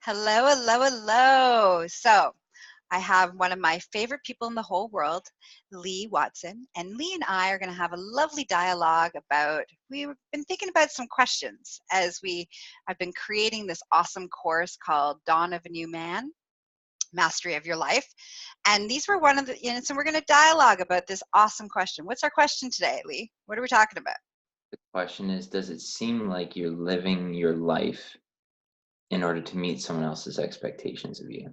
Hello, hello, hello. So, I have one of my favorite people in the whole world, Lee Watson, and Lee and I are going to have a lovely dialogue about. We've been thinking about some questions as I've been creating this awesome course called Dawn of a New Man, Mastery of Your Life. And these were one of the, so we're going to dialogue about this awesome question. What's our question today, Lee? What are we talking about? The question is, does it seem like you're living your life in order to meet someone else's expectations of you?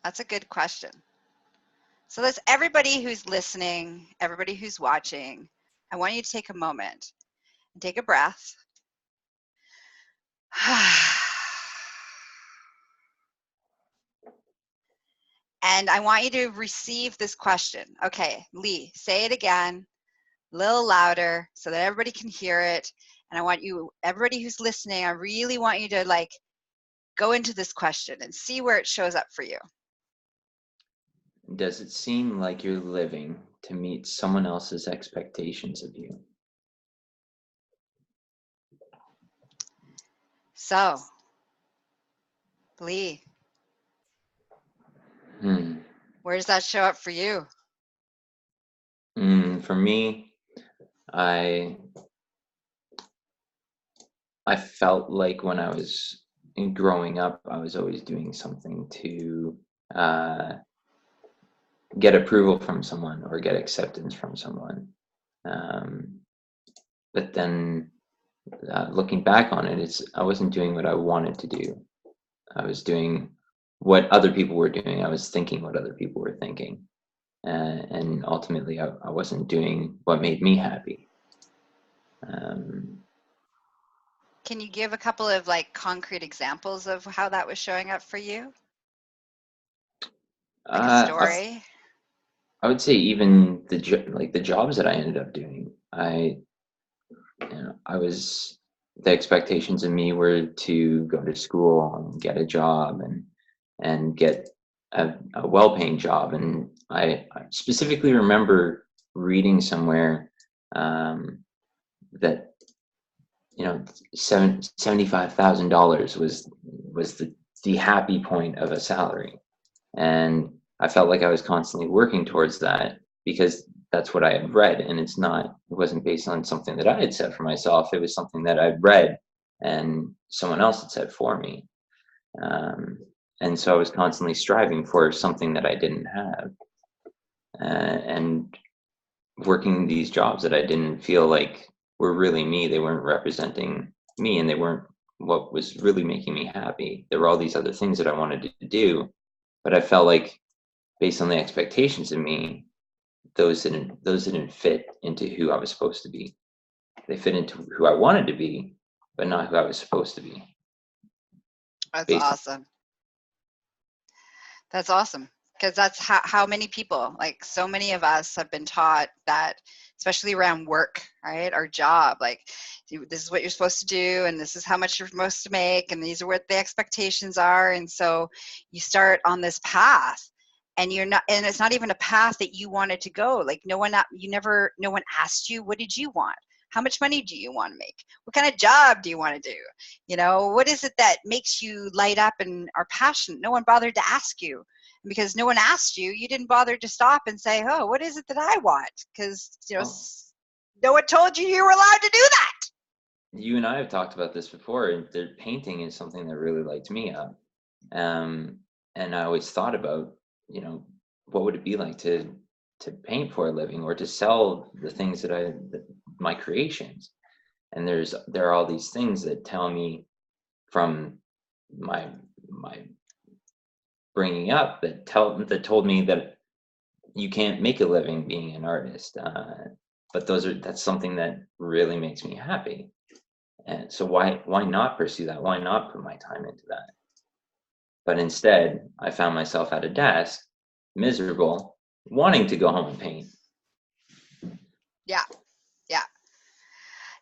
That's a good question. So that's everybody who's listening, everybody who's watching. I want you to take a moment and take a breath. And I want you to receive this question. Okay, Lee, say it again, a little louder so that everybody can hear it. And I want you, everybody who's listening, I really want you to go into this question and see where it shows up for you. Does it seem like you're living to meet someone else's expectations of you? So, Lee, where does that show up for you? For me, I felt like when I was growing up, I was always doing something to get approval from someone or get acceptance from someone. But then looking back on it, I wasn't doing what I wanted to do. I was doing what other people were doing. I was thinking what other people were thinking. And ultimately, I wasn't doing what made me happy. Can you give a couple of concrete examples of how that was showing up for you? Like a story? I would say even the jobs that I ended up doing, the expectations of me were to go to school and get a job and get a well-paying job. And I specifically remember reading somewhere that $75,000 was the happy point of a salary, and I felt like I was constantly working towards that because that's what I had read, and it wasn't based on something that I had said for myself. It was something that I'd read and someone else had said for me. And so I was constantly striving for something that I didn't have, and working these jobs that I didn't feel like were really me. They weren't representing me, and they weren't what was really making me happy. There were all these other things that I wanted to do, but I felt like based on the expectations of me, those didn't fit into who I was supposed to be. They fit into who I wanted to be, but not who I was supposed to be. That's awesome. That's awesome. Because that's how many people, so many of us have been taught that, especially around work, right? Our job, this is what you're supposed to do, and this is how much you're supposed to make, and these are what the expectations are. And so you start on this path, and it's not even a path that you wanted to go. No one asked you, what did you want? How much money do you want to make? What kind of job do you want to do? What is it that makes you light up and are passionate? No one bothered to ask you. And because no one asked you, you didn't bother to stop and say, oh, what is it that I want? Because, no one told you were allowed to do that. You and I have talked about this before. The painting is something that really lights me up. And I always thought about, what would it be like to paint for a living or to sell the things my creations. And there are all these things that tell me from my bringing up that told me that you can't make a living being an artist. But that's something that really makes me happy. And so why not pursue that? Why not put my time into that? But instead, I found myself at a desk, miserable, wanting to go home and paint. Yeah.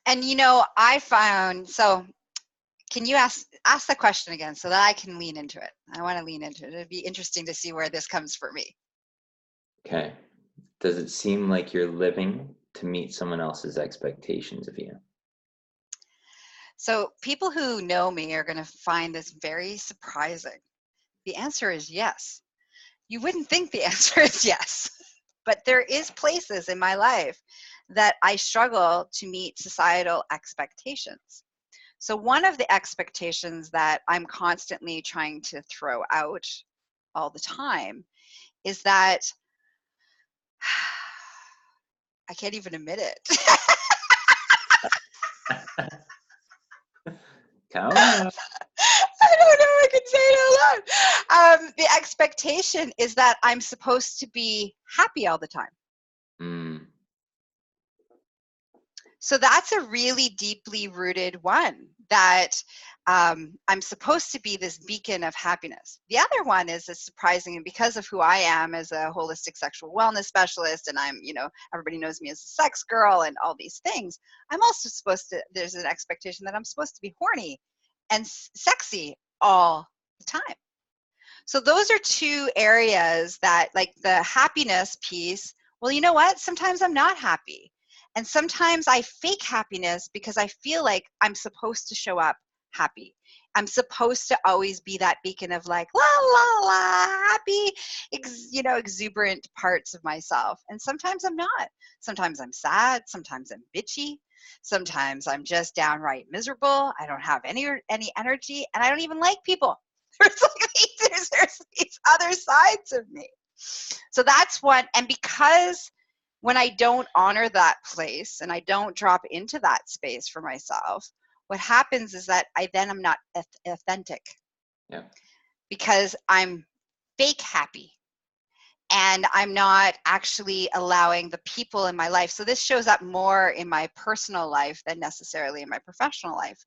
And I found, so can you ask the question again so that I can lean into it? I want to lean into it. It'd be interesting to see where this comes for me. Okay. Does it seem like you're living to meet someone else's expectations of you? So people who know me are going to find this very surprising. The answer is yes. You wouldn't think the answer is yes, but there is places in my life that I struggle to meet societal expectations. So one of the expectations that I'm constantly trying to throw out all the time is that I can't even admit it. Come on. I don't know if I can say it out loud. The expectation is that I'm supposed to be happy all the time. Mm. So that's a really deeply rooted one, that I'm supposed to be this beacon of happiness. The other one is surprising, and because of who I am as a holistic sexual wellness specialist, and I'm, everybody knows me as a sex girl and all these things, I'm also supposed to, there's an expectation that I'm supposed to be horny and sexy all the time. So those are two areas that, like the happiness piece, well, you know what? Sometimes I'm not happy. And sometimes I fake happiness because I feel like I'm supposed to show up happy. I'm supposed to always be that beacon of like, la, la, la, happy, exuberant parts of myself. And sometimes I'm not. Sometimes I'm sad. Sometimes I'm bitchy. Sometimes I'm just downright miserable. I don't have any energy, and I don't even like people. There's these other sides of me. So that's one. And because when I don't honor that place and I don't drop into that space for myself, what happens is that I then am not authentic. Yeah. Because I'm fake happy. And I'm not actually allowing the people in my life. So this shows up more in my personal life than necessarily in my professional life.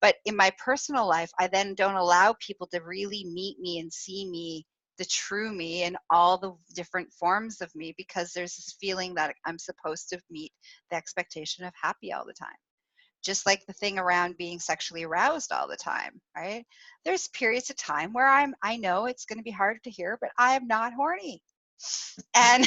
But in my personal life, I then don't allow people to really meet me and see me, the true me, and all the different forms of me, because there's this feeling that I'm supposed to meet the expectation of happy all the time. Just like the thing around being sexually aroused all the time, right? There's periods of time where I know it's going to be hard to hear, but I am not horny. And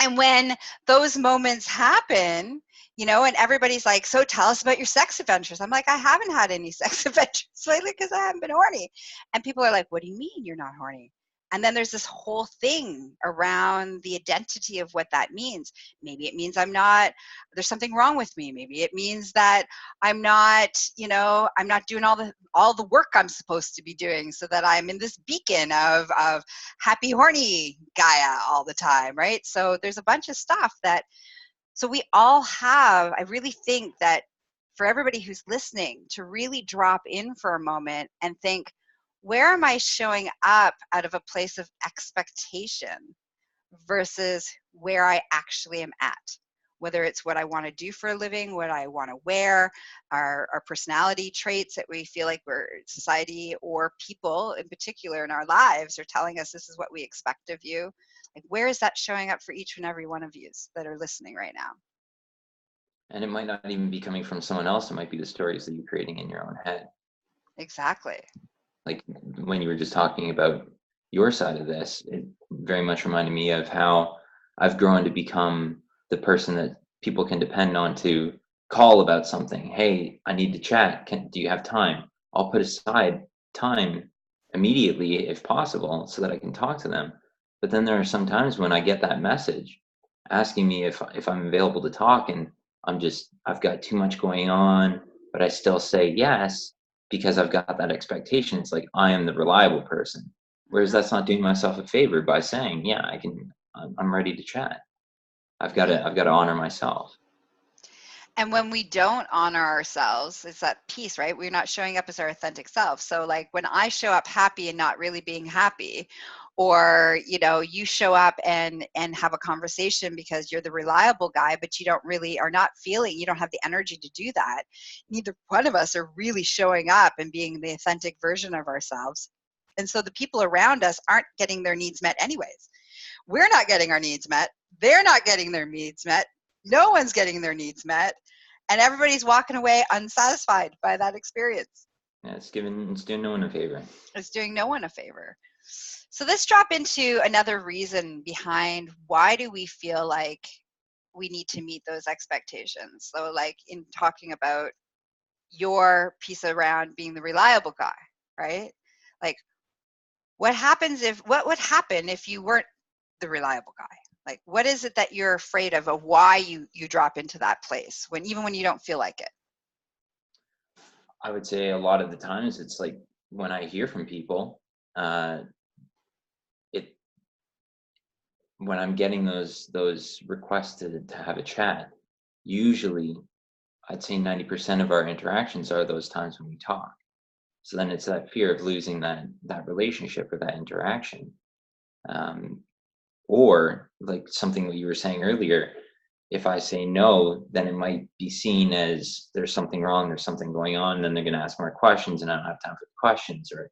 and when those moments happen, and everybody's like, so tell us about your sex adventures. I'm like, I haven't had any sex adventures lately because I haven't been horny. And people are like, what do you mean you're not horny? And then there's this whole thing around the identity of what that means. Maybe it means there's something wrong with me. Maybe it means that I'm not doing all the work I'm supposed to be doing, so that I'm in this beacon of happy, horny Gaia all the time, right? So there's a bunch of stuff so we all have, I really think that for everybody who's listening to really drop in for a moment and think, where am I showing up out of a place of expectation versus where I actually am at? Whether it's what I want to do for a living, what I want to wear, our personality traits that we feel like society or people in particular in our lives are telling us this is what we expect of you. Like, where is that showing up for each and every one of you that are listening right now? And it might not even be coming from someone else. It might be the stories that you're creating in your own head. Exactly. Like when you were just talking about your side of this, it very much reminded me of how I've grown to become the person that people can depend on to call about something. Hey, I need to chat. Do you have time? I'll put aside time immediately if possible so that I can talk to them. But then there are some times when I get that message asking me if I'm available to talk, and I've got too much going on, but I still say yes because I've got that expectation. It's like I am the reliable person. Whereas that's not doing myself a favor by saying, yeah, I'm ready to chat. I've got to honor myself. And when we don't honor ourselves, it's that piece, right? We're not showing up as our authentic self. So like when I show up happy and not really being happy, or you show up and have a conversation because you're the reliable guy, but you don't really you don't have the energy to do that. Neither one of us are really showing up and being the authentic version of ourselves. And so the people around us aren't getting their needs met anyways. We're not getting our needs met. They're not getting their needs met. No one's getting their needs met. And everybody's walking away unsatisfied by that experience. Yeah, it's doing no one a favor. It's doing no one a favor. So let's drop into another reason behind why do we feel like we need to meet those expectations. So like in talking about your piece around being the reliable guy, right? Like what would happen if you weren't the reliable guy? Like what is it that you're afraid of why you drop into that place when even when you don't feel like it? I would say a lot of the times it's like when I hear from people, it when I'm getting those requests to have a chat, usually I'd say 90% of our interactions are those times when we talk. So then it's that fear of losing that relationship or that interaction. Or like something that you were saying earlier, if I say no, then it might be seen as there's something wrong, there's something going on, then they're going to ask more questions and I don't have time for the questions. Or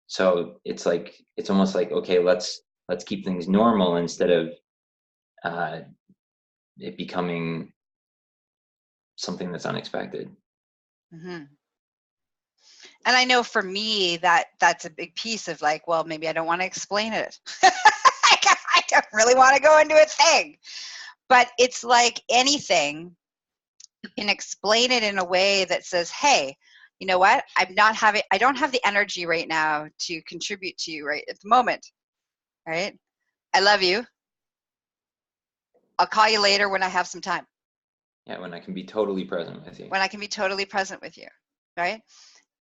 so it's like it's almost like, okay, let's keep things normal instead of uh, it becoming something that's unexpected. Mm-hmm. And I know for me that's a big piece of like, well, maybe I don't want to explain it. I don't really want to go into a thing. But it's like anything, you can explain it in a way that says, hey, you know what? I don't have the energy right now to contribute to you right at the moment. Right? I love you. I'll call you later when I have some time. Yeah, when I can be totally present with you. When I can be totally present with you. Right?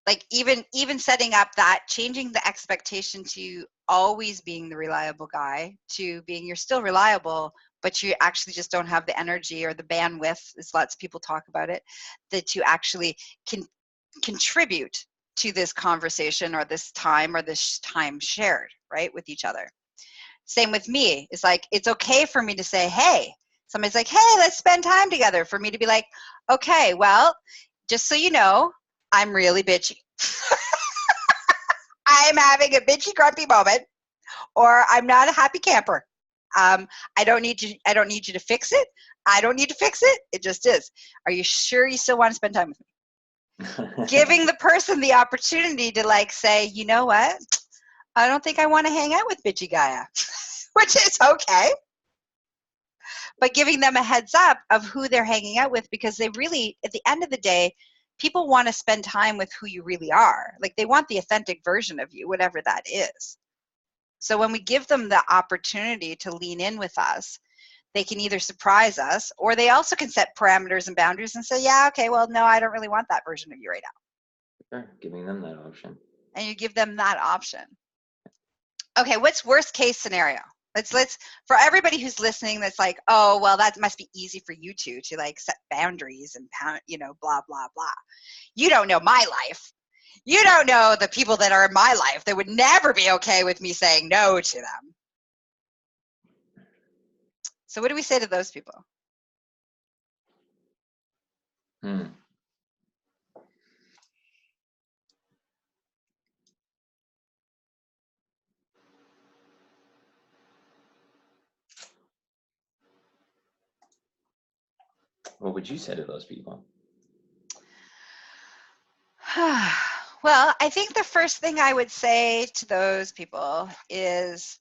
Like even setting up that, changing the expectation to always being the reliable guy to being you're still reliable, but you actually just don't have the energy or the bandwidth, as lots of people talk about it, that you actually can contribute to this conversation or this time shared, right, with each other. Same with me. It's like, it's okay for me to say, hey, somebody's like, hey, let's spend time together. For me to be like, okay, well, just so you know, I'm really bitchy. I'm having a bitchy, grumpy moment, or I'm not a happy camper. I don't need you to fix it. I don't need to fix it. It just is. Are you sure you still want to spend time with me? Giving the person the opportunity to like say, you know what? I don't think I want to hang out with bitchy Gaia, which is okay. But giving them a heads up of who they're hanging out with, because they really, at the end of the day, people want to spend time with who you really are. Like they want the authentic version of you, whatever that is. So when we give them the opportunity to lean in with us, they can either surprise us, or they also can set parameters and boundaries and say, yeah, okay, well, no, I don't really want that version of you right now. Sure, giving them that option. And you give them that option. Okay, what's worst case scenario? Let's for everybody who's listening that's like, oh, well, that must be easy for you two to like set boundaries and blah blah blah. You don't know my life. You don't know the people that are in my life that would never be okay with me saying no to them. So what do we say to those people? What would you say to those people? Well, I think the first thing I would say to those people is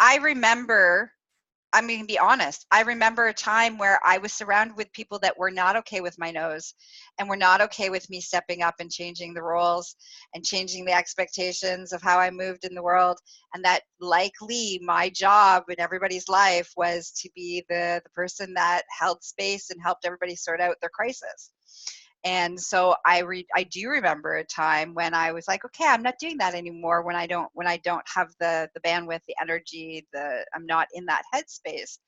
I'm going to be honest. I remember a time where I was surrounded with people that were not okay with my nose and were not okay with me stepping up and changing the roles and changing the expectations of how I moved in the world. And that likely my job in everybody's life was to be the person that held space and helped everybody sort out their crisis. And so I do remember a time when I was like, okay, I'm not doing that anymore. When I don't have the bandwidth, the energy, I'm not in that headspace.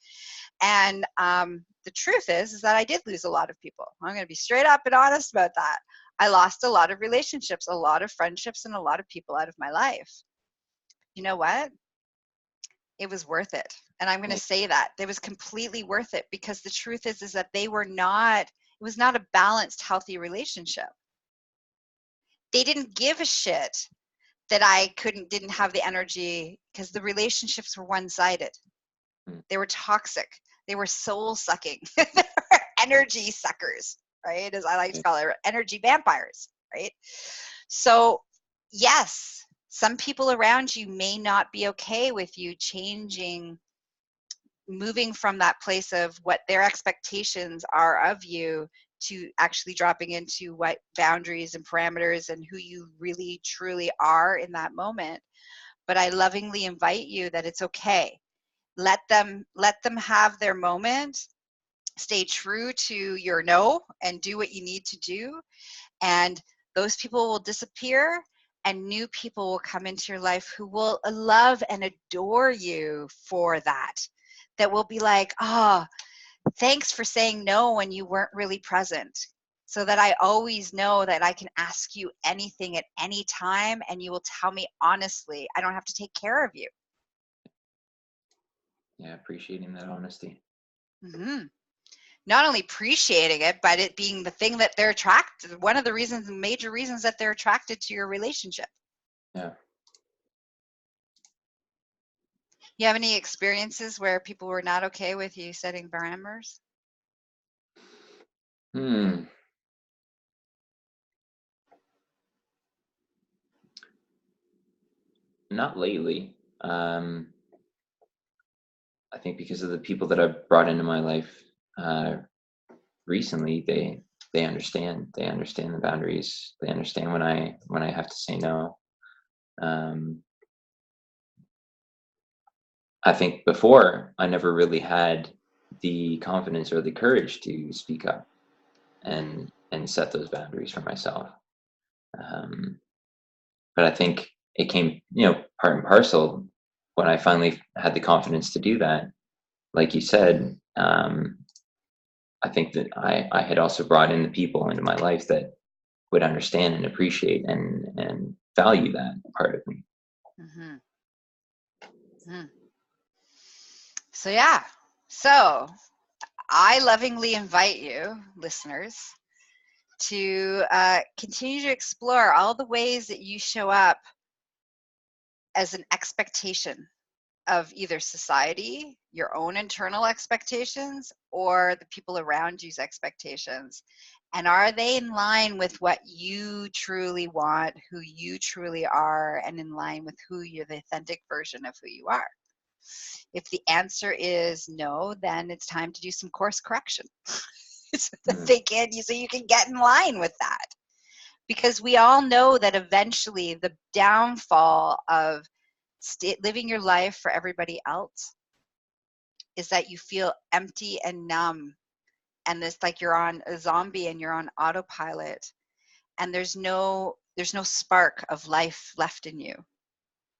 And the truth is that I did lose a lot of people. I'm going to be straight up and honest about that. I lost a lot of relationships, a lot of friendships, and a lot of people out of my life. You know what? It was worth it. And I'm going to say that it was completely worth it, because the truth is that it was not a balanced, healthy relationship. They didn't give a shit that I didn't have the energy, because the relationships were one-sided. They were toxic. They were soul sucking. They were energy suckers, right? As I like to call it, energy vampires, right? So yes, some people around you may not be okay with you changing moving from that place of what their expectations are of you to actually dropping into what boundaries and parameters and who you really truly are in that moment. But I lovingly invite you that it's okay. Let them have their moment. Stay true to your no and do what you need to do. And those people will disappear and new people will come into your life who will love and adore you for that. That will be like, oh, thanks for saying no when you weren't really present. So that I always know that I can ask you anything at any time and you will tell me honestly. I don't have to take care of you. Yeah, appreciating that honesty. Mm-hmm. Not only appreciating it, but it being the thing that they're attracted, one of the reasons, major reasons that they're attracted to your relationship. Yeah. You have any experiences where people were not okay with you setting parameters? Not lately. I think because of the people that I've brought into my life recently, they understand. They understand the boundaries. They understand when I have to say no. I think before I never really had the confidence or the courage to speak up and set those boundaries for myself. Um, but I think it came, part and parcel when I finally had the confidence to do that. Like you said, I think that I had also brought in the people into my life that would understand and appreciate and value that part of me. Mm-hmm. Mm-hmm. So yeah, so I lovingly invite you, listeners, to continue to explore all the ways that you show up as an expectation of either society, your own internal expectations, or the people around you's expectations. And are they in line with what you truly want, who you truly are, and in line with who you're, the authentic version of who you are? If the answer is no, then it's time to do some course correction so so you can get in line with that. Because we all know that eventually the downfall of living your life for everybody else is that you feel empty and numb, and it's like you're on a zombie and you're on autopilot, and there's no spark of life left in you.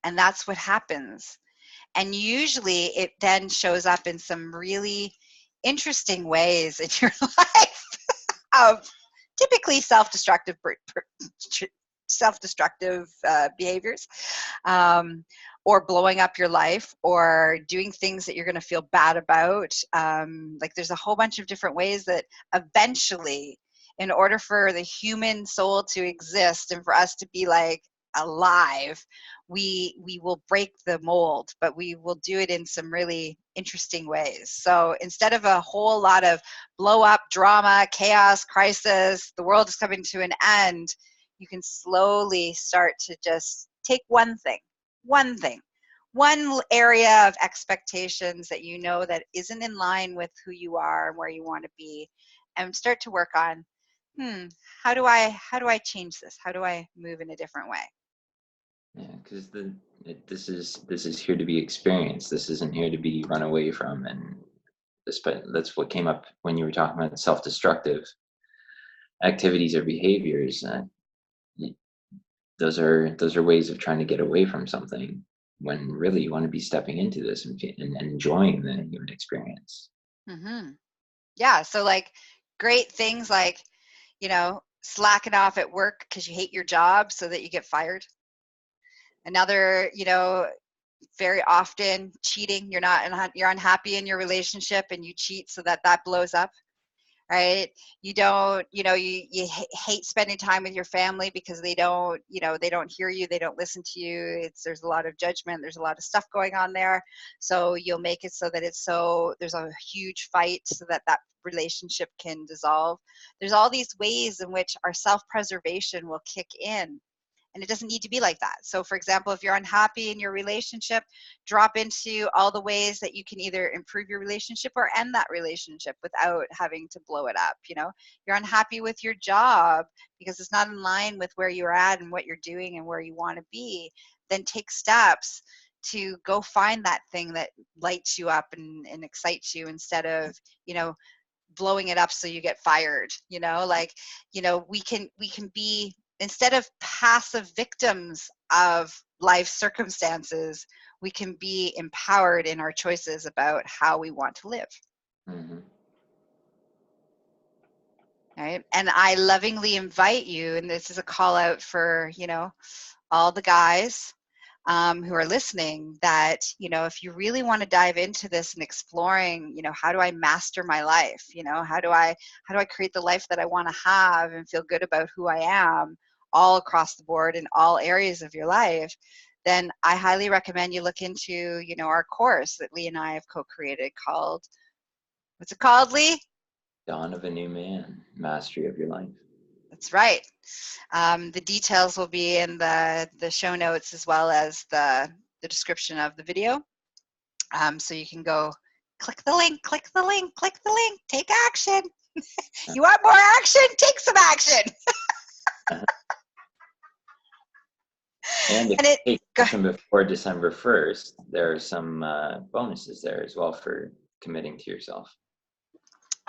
And that's what happens. And usually it then shows up in some really interesting ways in your life of typically self-destructive behaviors, or blowing up your life, or doing things that you're going to feel bad about. Like there's a whole bunch of different ways that eventually, in order for the human soul to exist and for us to be like alive, we will break the mold, but we will do it in some really interesting ways. So instead of a whole lot of blow up, drama, chaos, crisis, the world is coming to an end, you can slowly start to just take one area of expectations that you know that isn't in line with who you are and where you want to be, and start to work on, how do I change this? How do I move in a different way? Yeah, because this is here to be experienced. This isn't here to be run away from. And that's what came up when you were talking about self-destructive activities or behaviors. Those are ways of trying to get away from something when really you want to be stepping into this and enjoying the human experience. Mm-hmm. Yeah. So like great things like, slacking off at work because you hate your job so that you get fired. Another, very often cheating. You're unhappy in your relationship and you cheat so that blows up. Right? You don't, you hate spending time with your family because they don't hear you, they don't listen to you. There's a lot of judgment, there's a lot of stuff going on there. So you'll make it so that there's a huge fight so that relationship can dissolve. There's all these ways in which our self-preservation will kick in. And it doesn't need to be like that. So for example, if you're unhappy in your relationship, drop into all the ways that you can either improve your relationship or end that relationship without having to blow it up. You know, you're unhappy with your job because it's not in line with where you're at and what you're doing and where you want to be, then take steps to go find that thing that lights you up and excites you, instead of, you know, blowing it up so you get fired. You know, like, you know, we can be, instead of passive victims of life circumstances, we can be empowered in our choices about how we want to live. Mm-hmm. Right? And I lovingly invite you, and this is a call out for, you know, all the guys who are listening, that, you know, if you really want to dive into this and exploring, you know, how do I master my life? You know, how do I create the life that I want to have and feel good about who I am all across the board in all areas of your life? Then I highly recommend you look into, you know, our course that Lee and I have co-created called, what's it called, Lee? Dawn of a New Man, Mastery of Your Life. That's right. The details will be in the show notes, as well as the description of the video. So you can go click the link, take action. You want more action? Take some action. And if And you take action before December 1st, there are some bonuses there as well for committing to yourself.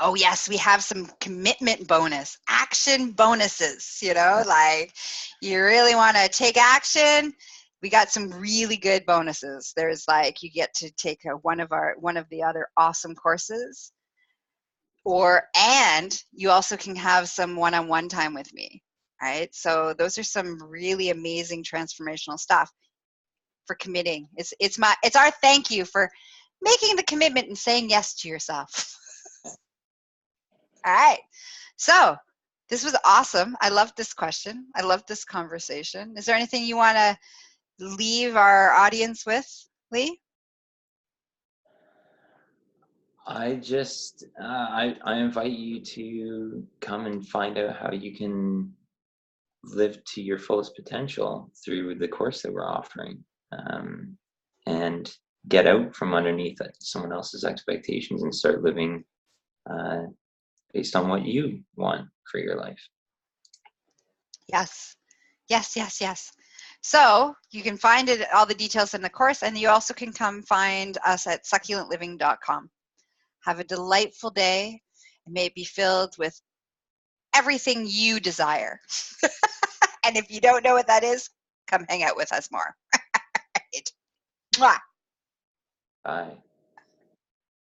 Oh yes, we have some commitment bonus, action bonuses, you know, like you really want to take action. We got some really good bonuses. There's like, you get to take one of the other awesome courses, and you also can have some one-on-one time with me. Right? So those are some really amazing transformational stuff for committing. It's our thank you for making the commitment and saying yes to yourself. All right. So this was awesome. I loved this question. I loved this conversation. Is there anything you want to leave our audience with, Lee? I just, I invite you to come and find out how you can live to your fullest potential through the course that we're offering, and get out from underneath someone else's expectations and start living based on what you want for your life. Yes. Yes, yes, yes. So you can find all the details in the course, and you also can come find us at succulentliving.com. Have a delightful day, and may it be filled with everything you desire. And if you don't know what that is, come hang out with us more. Mwah. Bye.